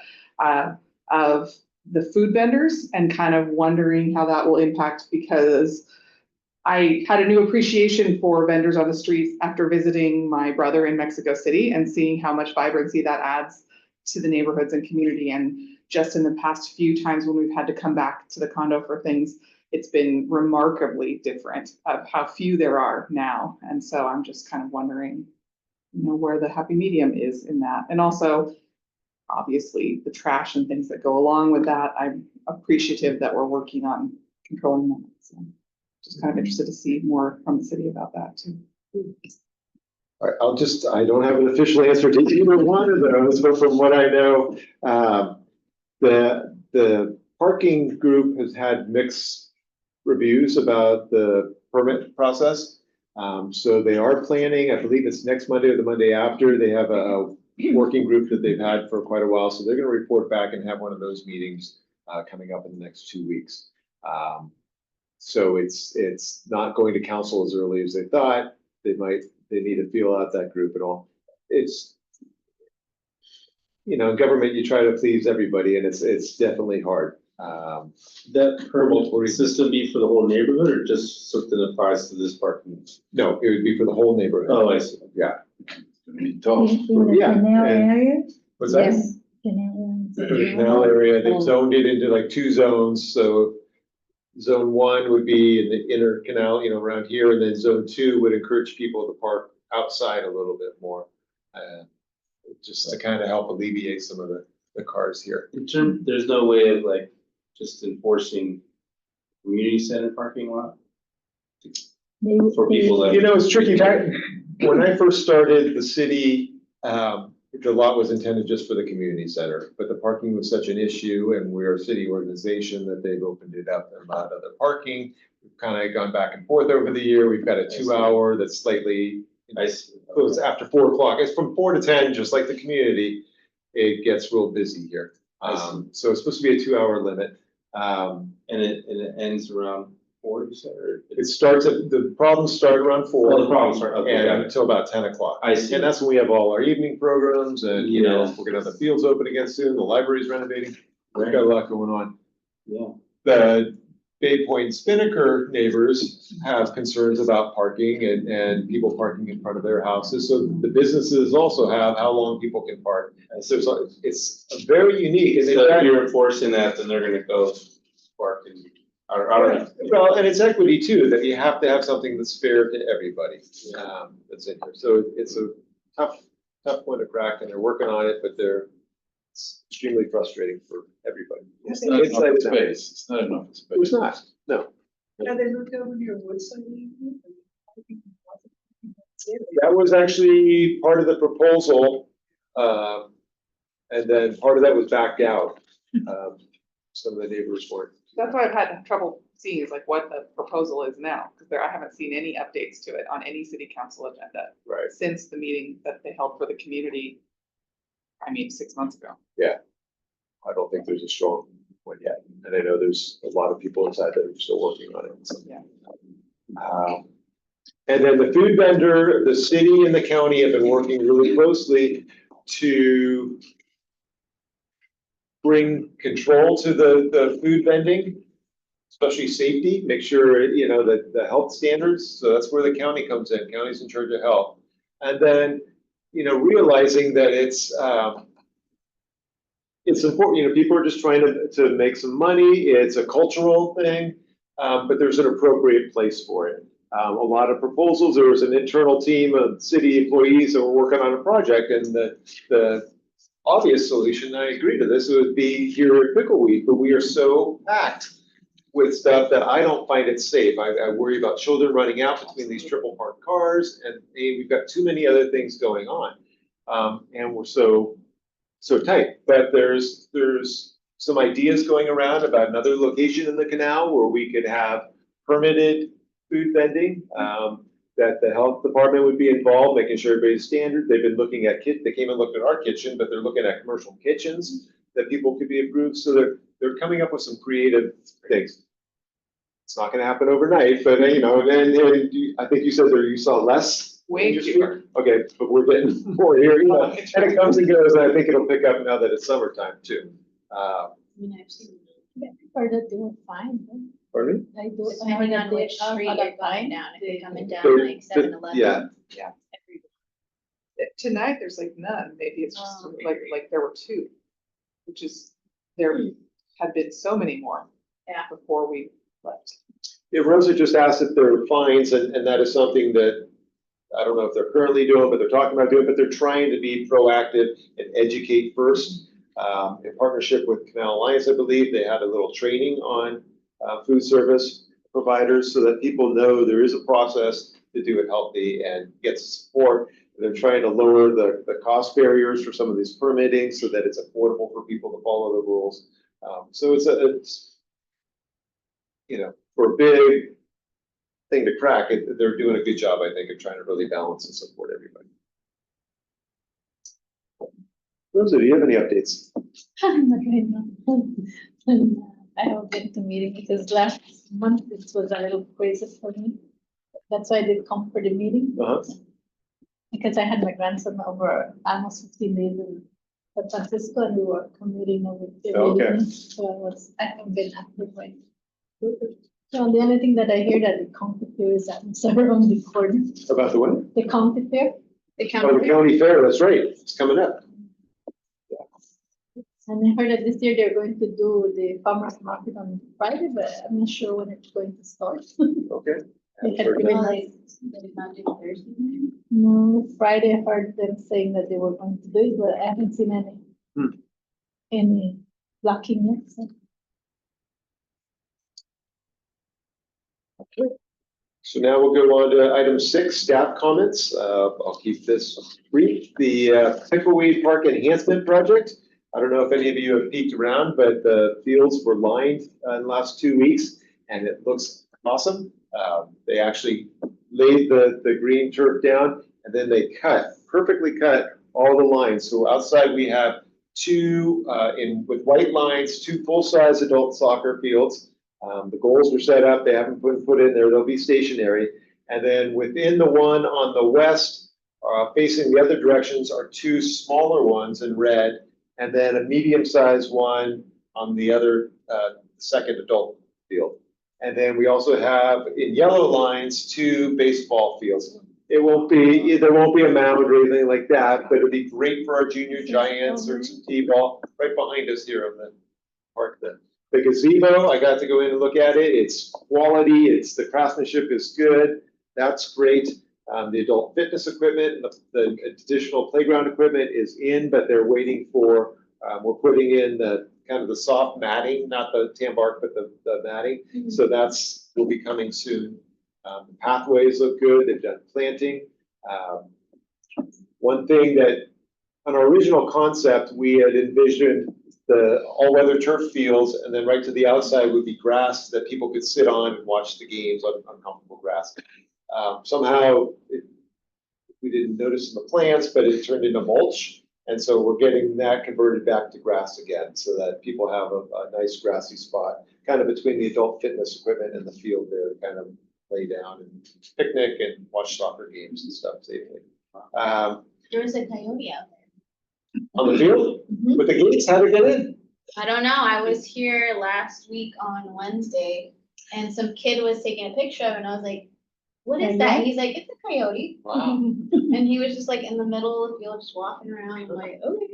of the food vendors and kind of wondering how that will impact, because I had a new appreciation for vendors on the streets after visiting my brother in Mexico City and seeing how much vibrancy that adds to the neighborhoods and community. And just in the past few times when we've had to come back to the condo for things, it's been remarkably different of how few there are now. And so I'm just kind of wondering, where the happy medium is in that. And also, obviously, the trash and things that go along with that. I'm appreciative that we're working on controlling that. So just kind of interested to see more from the city about that too. All right, I don't have an official answer to either one of those, but from what I know, the parking group has had mixed reviews about the permit process. So they are planning, I believe it's next Monday or the Monday after, they have a working group that they've had for quite a while. So they're gonna report back and have one of those meetings coming up in the next 2 weeks. So it's not going to council as early as they thought. They need to feel out that group and all. It's, in government, you try to please everybody and it's definitely hard. That permit system be for the whole neighborhood or just something that applies to this parking? No, it would be for the whole neighborhood. Oh, I see. Yeah. In tough. In the Yeah, canal and- area? What's that? Yes. Canal The area. canal area, they've zoned it into like 2 zones, so zone 1 would be in the inner canal, around here, and then zone 2 would encourage people to park outside a little bit more. Just to kind of help alleviate some of the cars here. There's no way of like just enforcing community center parking lot for people that. It's tricky. When I first started, the city, the lot was intended just for the community center, but the parking was such an issue and we're a city organization that they've opened it up and allowed other parking. We've kind of gone back and forth over the year. We've got a 2-hour that's slightly, goes after 4 o'clock. It's from 4 to 10, just like the community. It gets real busy here. So it's supposed to be a 2-hour limit. And it ends around 4, you said, or? The problems start around 4. Oh, the problems start, okay, got And it. until about 10 o'clock. I see. And that's when we have all our evening programs and, Yeah. we're gonna have the fields open again soon, the library's renovating. We've got a lot going on. Yeah. The Bay Point and Spinnaker neighbors have concerns about parking and people parking in front of their houses. So the businesses also have how long people can park. And so it's very unique. And So if you're enforcing that, then they're gonna go park and, I don't know. well, and it's equity too, that you have to have something that's fair to everybody, that's in here. So it's a tough one to crack and they're working on it, but it's extremely frustrating for everybody. It's not enough space. It's not enough space. It's not, no. Have they moved over near Woodside? That was actually part of the proposal, and then part of that was backed out. Some of the neighbors weren't. That's why I've had trouble seeing is like what the proposal is now, because I haven't seen any updates to it on any city council agenda. Right. Since the meeting that they held for the community, 6 months ago. Yeah, I don't think there's a strong one yet, and I know there's a lot of people inside that are still working on it. So. Yeah. And then the food vendor, the city and the county have been working really closely to bring control to the food vending, especially safety, make sure, that the health standards, so that's where the county comes in, county's in charge of health. And then, realizing that it's important, people are just trying to make some money, it's a cultural thing, but there's an appropriate place for it. A lot of proposals, there was an internal team of city employees that were working on a project, and the obvious solution, I agree to this, would be here at Pickleweed, but we are so packed with stuff that I don't find it safe. I worry about children running out between these triple parked cars, and we've got too many other things going on. And we're so tight, but there's some ideas going around about another location in the canal where we could have permitted food vending, that the health department would be involved, making sure everybody's standard. They've been looking at they came and looked at our kitchen, but they're looking at commercial kitchens that people could be approved. So they're coming up with some creative things. It's not gonna happen overnight, but and I think you said you saw less. Way fewer. Okay, but we're getting more here, and it comes and goes, and I think it'll pick up now that it's summertime too. I mean, I've seen. Further do it fine. Pardon me? I do. Depending on which street you're going down, if you're coming down There- like 7-Eleven. Yeah. Tonight, there's like none, maybe it's just like there were two, which is, there had been so many more. Yeah. Before we left. Yeah, Rosa just asked if there were fines, and that is something that I don't know if they're currently doing, but they're talking about doing, but they're trying to be proactive and educate first. In partnership with Canal Alliance, I believe, they had a little training on food service providers so that people know there is a process to do it healthy and get support. They're trying to lower the cost barriers for some of these permitting so that it's affordable for people to follow the rules. So it's, you know, for a big thing to crack, they're doing a good job, I think, of trying to really balance and support everybody. Rosa, do you have any updates? Not right now. I haven't been to meeting because last month it was a little crazy for me. That's why I did come for the meeting. Because I had my grandson over almost 15 days in San Francisco and we were commuting over Okay. evening. So I haven't been active right now. So the only thing that I hear that the county fair is around the corner. About the what? The county fair. The Oh, the county fair, that's right, it's coming up. And I heard that this year they're going to do the farmer's market on Friday, but I'm not sure when it's going to start. Okay. They had Heard given that. like, They did not do Thursday night? no, Friday I heard them saying that they were going to do it, but I haven't seen any blocking yet. So. Okay. So now we'll go on to item 6, staff comments. I'll keep this brief. The Pickleweed Park Enhancement Project. I don't know if any of you have peeked around, but the fields were lined in the last 2 weeks and it looks awesome. They actually laid the green turf down and then they perfectly cut all the lines. So outside we have two with white lines, 2 full-size adult soccer fields. The goals were set up, they haven't been put in there, they'll be stationary. And then within the one on the west, facing the other directions are 2 smaller ones in red, and then a medium-sized one on the other second adult field. And then we also have in yellow lines 2 baseball fields. There won't be a mound or anything like that, but it'll be great for our junior giants or some t-ball right behind us here on the park. The gazebo, I got to go in and look at it. It's quality. The craftsmanship is good. That's great. The adult fitness equipment, the additional playground equipment is in, but they're waiting for. We're putting in the kind of the soft matting, not the tan bark, but the matting. Mm-hmm. So will be coming soon. The pathways look good. They've done planting. One thing that on our original concept, we had envisioned the all-weather turf fields, and then right to the outside would be grass that people could sit on and watch the games on comfortable grass. Somehow, we didn't notice in the plants, but it turned into mulch. And so we're getting that converted back to grass again so that people have a nice grassy spot, kind of between the adult fitness equipment and the field there to kind of lay down and picnic and watch soccer games and stuff safely. There was a coyote out there. On the field? Mm-hmm. With the gates, how to get in? I don't know. I was here last week on Wednesday and some kid was taking a picture of it and I was like, what is that? He's like, it's a coyote. Wow. And he was just like in the middle of the field, just walking around. I'm like, okay.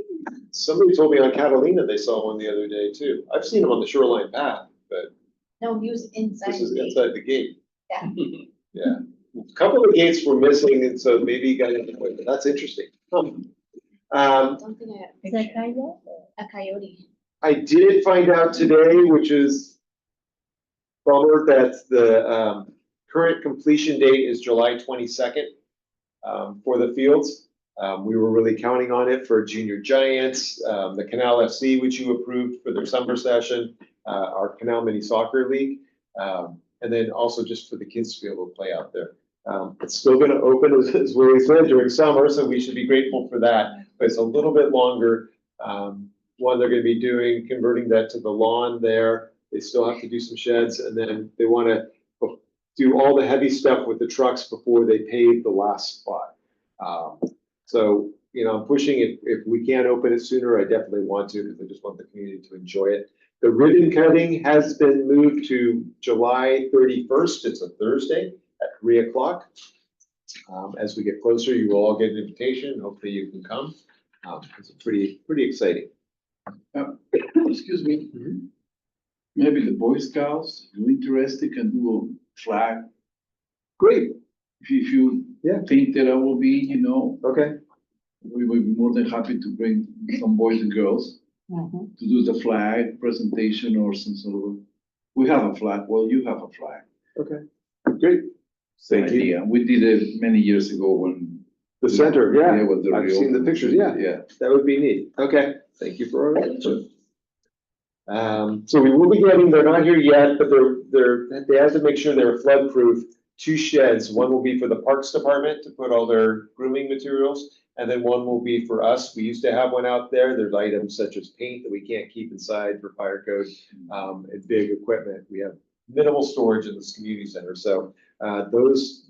Somebody told me on Catalina they saw one the other day too. I've seen them on the shoreline path, but. No, he was inside. This is inside the gate. Yeah. Yeah. A couple of the gates were missing, and so maybe he got in. That's interesting. I don't think I got a picture. A coyote. I did find out today, which is bummer, that the current completion date is July 22nd for the fields. We were really counting on it for Junior Giants, the Canal FC, which you approved for their summer session, our Canal Mini Soccer League, and then also just for the kids to be able to play out there. It's still going to open, as Willie said, during summer, so we should be grateful for that, but it's a little bit longer. One, they're going to be converting that to the lawn there. They still have to do some sheds, and then they want to do all the heavy stuff with the trucks before they pave the last spot. So, I'm pushing it. If we can't open it sooner, I definitely want to, because I just want the community to enjoy it. The ribbon cutting has been moved to July 31st. It's a Thursday at 3 o'clock. As we get closer, you will all get an invitation. Hopefully you can come. It's pretty exciting. Excuse me. Mhm. Maybe the Boy Scouts, if you're interested, can do a flag. Great, If you Yeah. think that I will be, you know, okay. we will be more than happy to bring some boys and girls Mhm. to do the flag presentation or some sort of, we have a flag, well, you have a flag. Okay, great. Thank you. Idea. We did it many years ago when. The center, yeah. with the I've seen the reopened. pictures, yeah. Yeah. That would be neat. Okay, thank you for our answer. So we will be getting, they're not here yet, but they have to make sure they're flood proof. 2 sheds, one will be for the Parks Department to put all their grooming materials, and then one will be for us. We used to have one out there. There's items such as paint that we can't keep inside for fire code, and big equipment. We have minimal storage in this community center, so those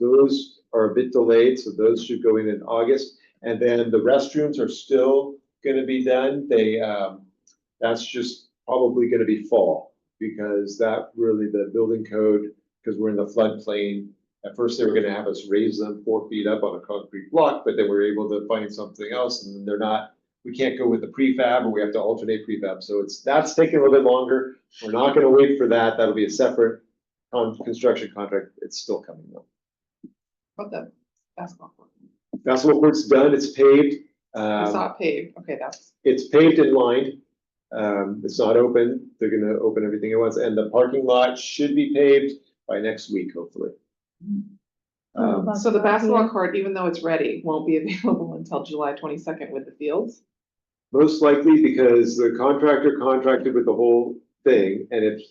are a bit delayed, so those should go in August. And then the restrooms are still gonna be done. That's just probably gonna be fall, because that really, the building code, because we're in the floodplain. At first, they were gonna have us raise them 4 feet up on a concrete block, but then we were able to find something else, and then we can't go with the prefab, or we have to alternate prefab, so that's taking a little bit longer. We're not gonna wait for that, that'll be a separate construction contract, it's still coming though. What the basketball court? Basketball court's done, it's paved. I saw it paved, okay, It's paved and lined. It's not open. They're gonna open everything at once, and the parking lot should be paved by next week, hopefully. so the basketball court, even though it's ready, won't be available until July 22nd with the fields? Most likely because the contractor contracted with the whole thing, and if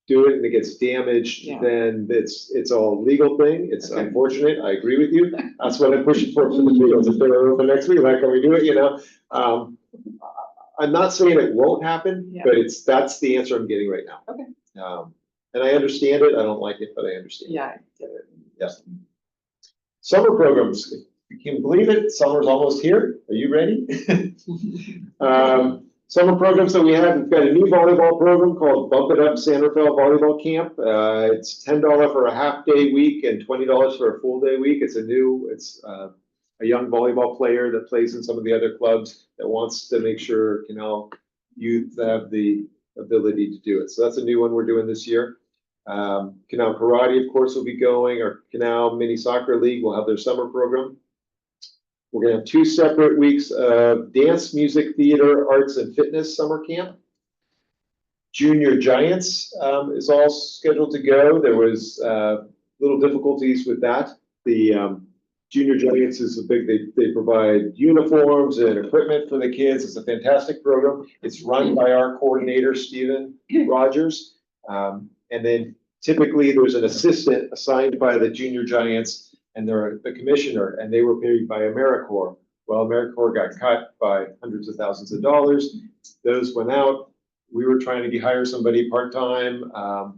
do it and it gets damaged, Yeah. then it's all legal thing. It's Okay. unfortunate. I agree with you. That's what I'm pushing for the fields. If they're open next week, like, can we do it, you know? I'm not saying it won't happen, Yeah. but that's the answer I'm getting right now. Okay. And I understand it. I don't like it, but I understand. Yeah, I get it. Yes. Summer programs. You can believe it. Summer's almost here. Are you ready? Summer programs that we have, we've got a new volleyball program called Bump It Up San Rafael Volleyball Camp. It's $10 for a half-day week and $20 for a full-day week. It's a young volleyball player that plays in some of the other clubs that wants to make sure Canal youth have the ability to do it. So that's a new one we're doing this year. Canal Karate, of course, will be going. Our Canal Mini Soccer League will have their summer program. We're gonna have 2 separate weeks of dance, music, theater, arts, and fitness summer camp. Junior Giants is all scheduled to go. There was little difficulties with that. The Junior Giants is they provide uniforms and equipment for the kids. It's a fantastic program. It's run by our coordinator, Stephen Rogers. And then typically there's an assistant assigned by the Junior Giants, and they're the commissioner, and they were paid by AmeriCorps. Well, AmeriCorps got cut by hundreds of thousands of dollars. Those went out. We were trying to hire somebody part-time,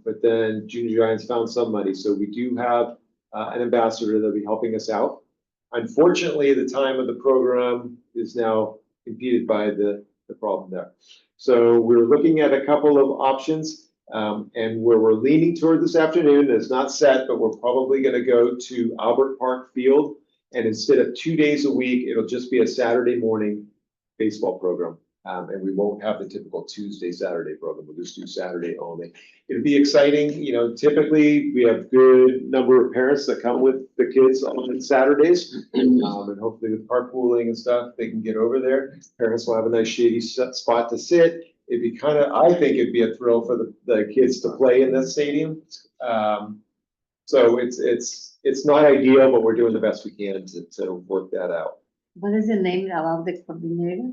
but then Junior Giants found some money. So we do have an ambassador that'll be helping us out. Unfortunately, the time of the program is now impeded by the problem there. So we're looking at a couple of options. And where we're leaning toward this afternoon, it's not set, but we're probably gonna go to Albert Park Field. And instead of 2 days a week, it'll just be a Saturday morning baseball program. And we won't have the typical Tuesday, Saturday program. We'll just do Saturday only. It'll be exciting. You know, typically we have good number of parents that come with the kids on Saturdays. And hopefully with carpooling and stuff, they can get over there. Parents will have a nice shady spot to sit. It'd be I think it'd be a thrill for the kids to play in that stadium. So it's not ideal, but we're doing the best we can to work that out. What is the name of the coordinator?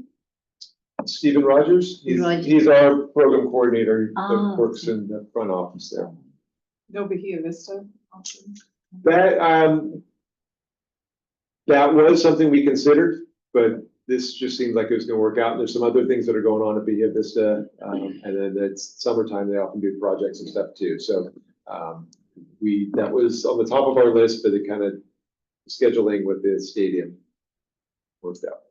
Stephen Rogers, he's our program coordinator that works in the front office there. No Bahia Vista option? That was something we considered, but this just seemed like it was gonna work out. And there's some other things that are going on at Bahia Vista. And then it's summertime, they often do projects and stuff too. So that was on the top of our list, but it kind of scheduling with the stadium worked out.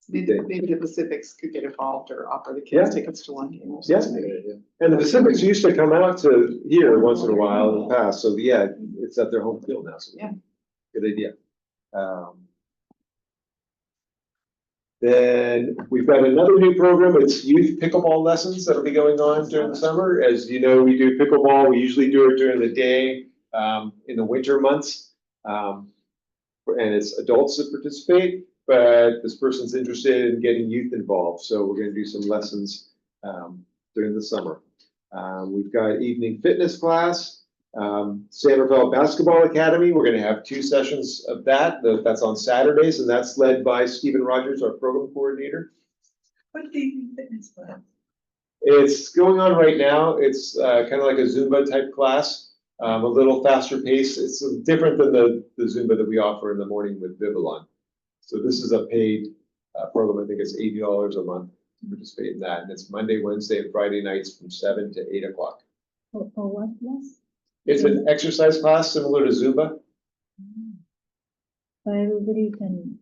Maybe the Pacifics could get involved or offer the kids tickets to one game or Yes, something. and the Pacifics used to come out to here once in a while in the past. So yeah, it's at their home field now. So Yeah. good idea. Then we've got another new program. It's youth pickleball lessons that'll be going on during the summer. As you know, we do pickleball. We usually do it during the day in the winter months. And it's adults that participate, but this person's interested in getting youth involved. So we're going to do some lessons during the summer. We've got evening fitness class, San Rafael Basketball Academy. We're going to have 2 sessions of that. That's on Saturdays, and that's led by Stephen Rogers, our program coordinator. What's the evening fitness class? It's going on right now. It's kind of like a Zumba type class, a little faster pace. It's different than the Zumba that we offer in the morning with Vivillon. So this is a paid program. I think it's $80 a month to participate in that. And it's Monday, Wednesday, and Friday nights from 7 to 8 o'clock. For what class? It's an exercise class similar to Zumba. So everybody can.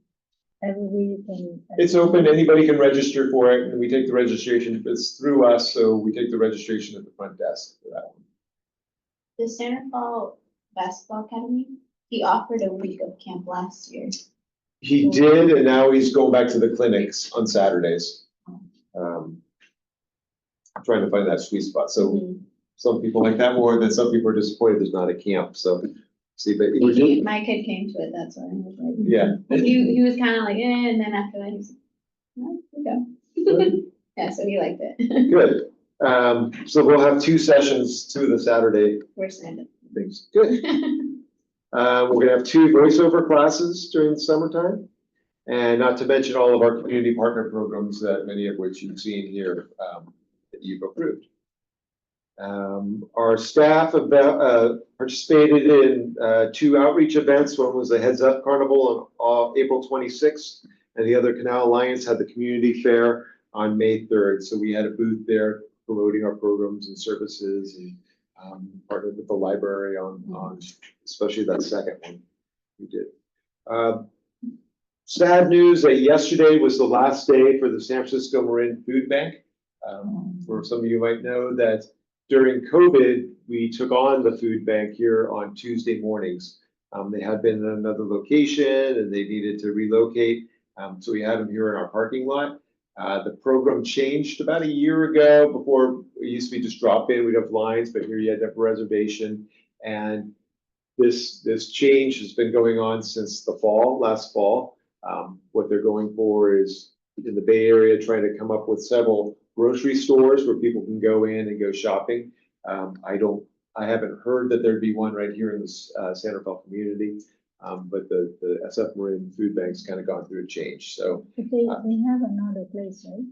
It's open, anybody can register for it, and we take the registration, it's through us, so we take the registration at the front desk for that one. The San Rafael Basketball Academy, he offered a week of camp last year. He did, and now he's going back to the clinics on Saturdays. I'm trying to find that sweet spot, so some people like that more, than some people are disappointed there's not a camp, so. See, but My kid came to it, that's why I was like. yeah. He was kind of like, and then after that, he's like, no, okay. Yeah, so he liked it. Good. So we'll have 2 sessions, 2 of the Saturday We're signed up. things. Good. We're gonna have 2 voiceover classes during the summertime. And not to mention all of our community partner programs that many of which you've seen here that you've approved. Our staff participated in 2 outreach events. One was a Heads Up Carnival on April 26th, and the other, Canal Alliance, had the community fair on May 3rd. So we had a booth there promoting our programs and services, and partnered with the library on especially that second one we did. Sad news that yesterday was the last day for the San Francisco Marin Food Bank. For some of you might know that during COVID, we took on the food bank here on Tuesday mornings. They had been in another location and they needed to relocate. So we had them here in our parking lot. The program changed about a year ago. Before, it used to be just drop in, we'd have lines, but here you had to have a reservation. And this change has been going on since the fall, last fall. What they're going for is in the Bay Area, trying to come up with several grocery stores where people can go in and go shopping. I haven't heard that there'd be one right here in this San Rafael community, but the SF Marin Food Bank's kind of gone through a change. So But they have another place, right?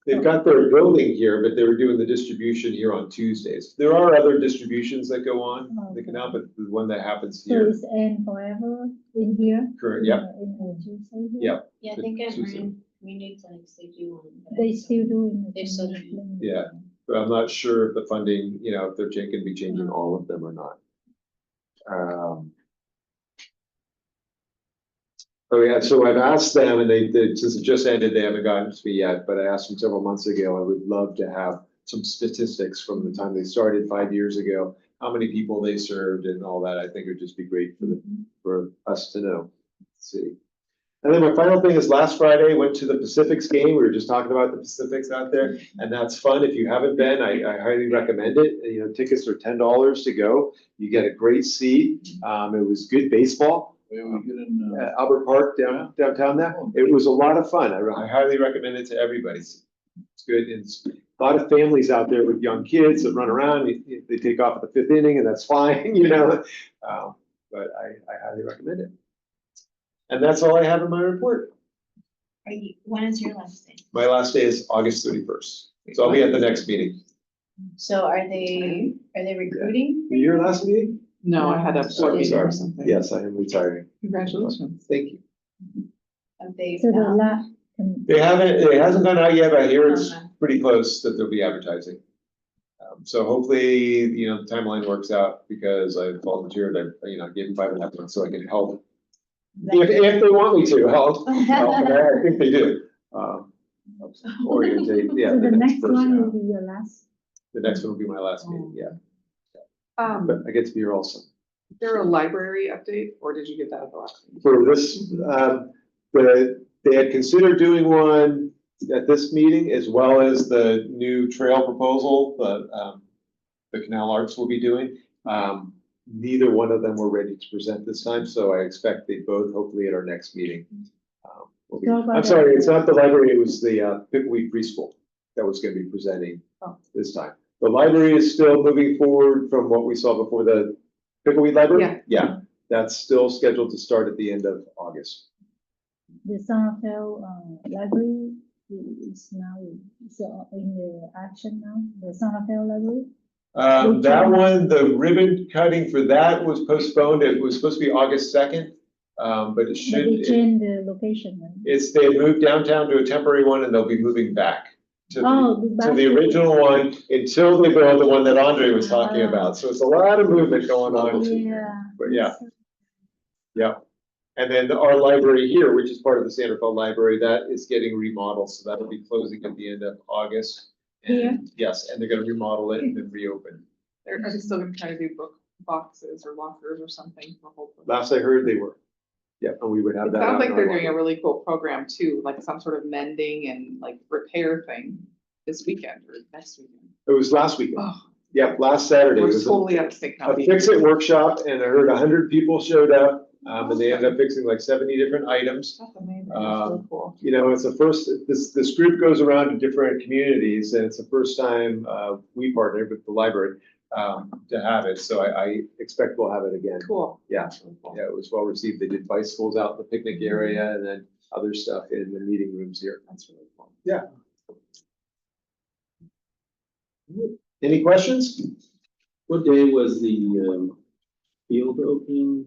they've got their building here, but they were doing the distribution here on Tuesdays. There are other distributions that go on the canal, but the one that happens So here. it's end forever in here? Correct, yep. In the Tuesday here? Yep. Yeah, I think at Marin Community Clinics, they do one. but I They don't still doing it. They still do. Yeah. But I'm not sure if the funding, if they're going to be changing all of them or not. Oh yeah, so I've asked them, and they since it just ended, they haven't gotten to me yet, but I asked them several months ago, I would love to have some statistics from the time they started 5 years ago, how many people they served and all that. I think it would just be great for us to know. Let's see. And then my final thing is last Friday, went to the Pacifics game. We were just talking about the Pacifics out there, and that's fun. If you haven't been, I highly recommend it. Tickets are $10 to go. You get a great seat. It was good baseball. Albert Park downtown there. It was a lot of fun. I highly recommend it to everybody. It's good. It's a lot of families out there with young kids that run around. They take off at the 5th inning, and that's fine, but I highly recommend it. And that's all I have in my report. When is your last day? My last day is August 31st. So I'll be at the next meeting. So are they recruiting? Were you your last meeting? No, I had a board meeting Sorry. or something. Yes, I am retiring. Congratulations. Thank you. Have they? So the last. It hasn't gone out yet, but I hear it's pretty close that they'll be advertising. So hopefully, the timeline works out because I volunteered, I gave them 5.5 months so I can help. If they want me to help, I think they do. Orientate, So the next person one will out. be your last. The next one will be my last meeting, yeah. But I get to be here also. Is there a library update, or did you get that at the last meeting? For this, they had considered doing one at this meeting, as well as the new trail proposal, the Canal Arts will be doing. Neither one of them were ready to present this time, so I expect they both, hopefully at our next meeting. Will be. I'm sorry, it's not the library, it was the Pickleweed preschool that was gonna be presenting this time. The library is still moving forward from what we saw before, the Pickleweed library? Yeah, that's still scheduled to start at the end of August. The San Rafael library is now in the action now, the San Rafael library. That one, the ribbon cutting for that was postponed. It was supposed to be August 2nd, but it But should. they changed the location, right? They moved downtown to a temporary one and they'll be moving back to the back original one until they build the one that Andre was talking about. So it's a lot of movement going on. Yeah. But yeah. And then our library here, which is part of the San Rafael Library, that is getting remodeled. So that'll be closing at the end of August. And yes, and they're gonna remodel it and then reopen. Are they still gonna try to do book boxes or lockers or something for whole? Last I heard, they were. Yeah, and we would have It that. sounds out like in they're our doing a library. really cool program too, like some sort of mending and like repair thing this weekend or next weekend. It was last weekend. Oh, Yeah, last Saturday. It we're was totally out of sync now. a fix-it workshop, and I heard 100 people showed up, and they ended up fixing like 70 different items. That's amazing. That's so cool. You know, it's the first, this group goes around to different communities, and it's the first time we partnered with the library to have it, so I expect we'll have it again. Cool. Yeah. That's really cool. Yeah, it was well received. They did bicycles out in the picnic area, and then other stuff in the meeting rooms here. That's really cool. Yeah. Any questions? What day was the field opening?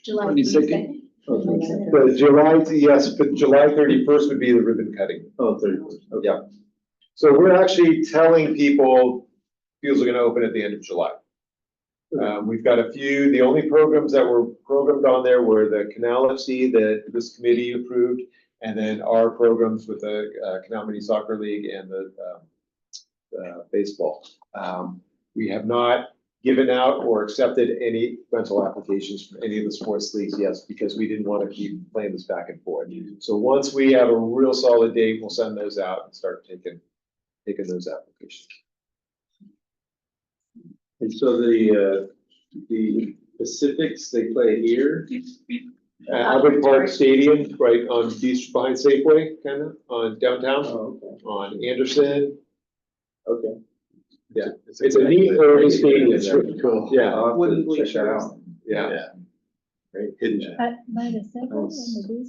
July 22nd? The July, yes, but July 31st would be the ribbon cutting. Oh, 31st. Okay. Yeah. So we're actually telling people fields are gonna open at the end of July. We've got a few, the only programs that were programmed on there were the Canal FC that this committee approved, and then our programs with the Canal Mini Soccer League and the baseball. We have not given out or accepted any rental applications from any of the sports leagues yet, because we didn't want to keep playing this back and forth. So once we have a real solid date, we'll send those out and start taking those applications. And so the Pacifics, they play here? Albert Park Stadium, right on beach behind Safeway, kind of, on downtown, Oh, okay. on Anderson. Okay. Yeah, it's a neat early stadium. It's really cool. Yeah, I'll have to Wooden check that out. yeah. Great hidden gem. By the second and the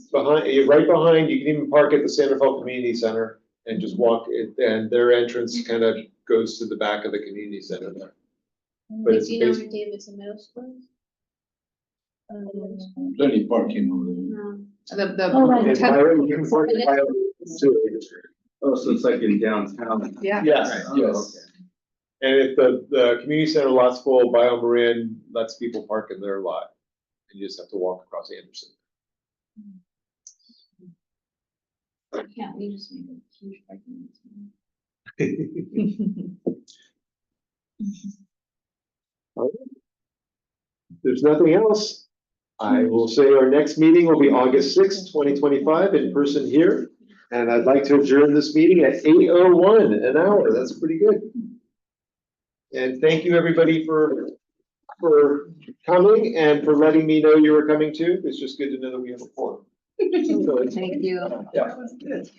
beach. Right behind, you can even park at the San Rafael Community Center and just walk it, and their entrance kind of goes to the back of the community center there. But it's Do you know basi- where Davidson Middle School is? Plenty parking over there. No. The Oh, right. It's by- you can park it by- Oh, so it's like in downtown? yeah. Yes, Oh, yes. And if the community center lot's full, BioMarin lets people park in their lot. And you just have to walk across Anderson. Yeah, we just made a huge parking lot. If there's nothing else, I will say our next meeting will be August 6th, 2025, in person here. And I'd like to adjourn this meeting at 8:01, an hour. That's pretty good. And thank you, everybody, for coming and for letting me know you were coming too. It's just good to know that we have a forum. Thank you. Yeah. That was good.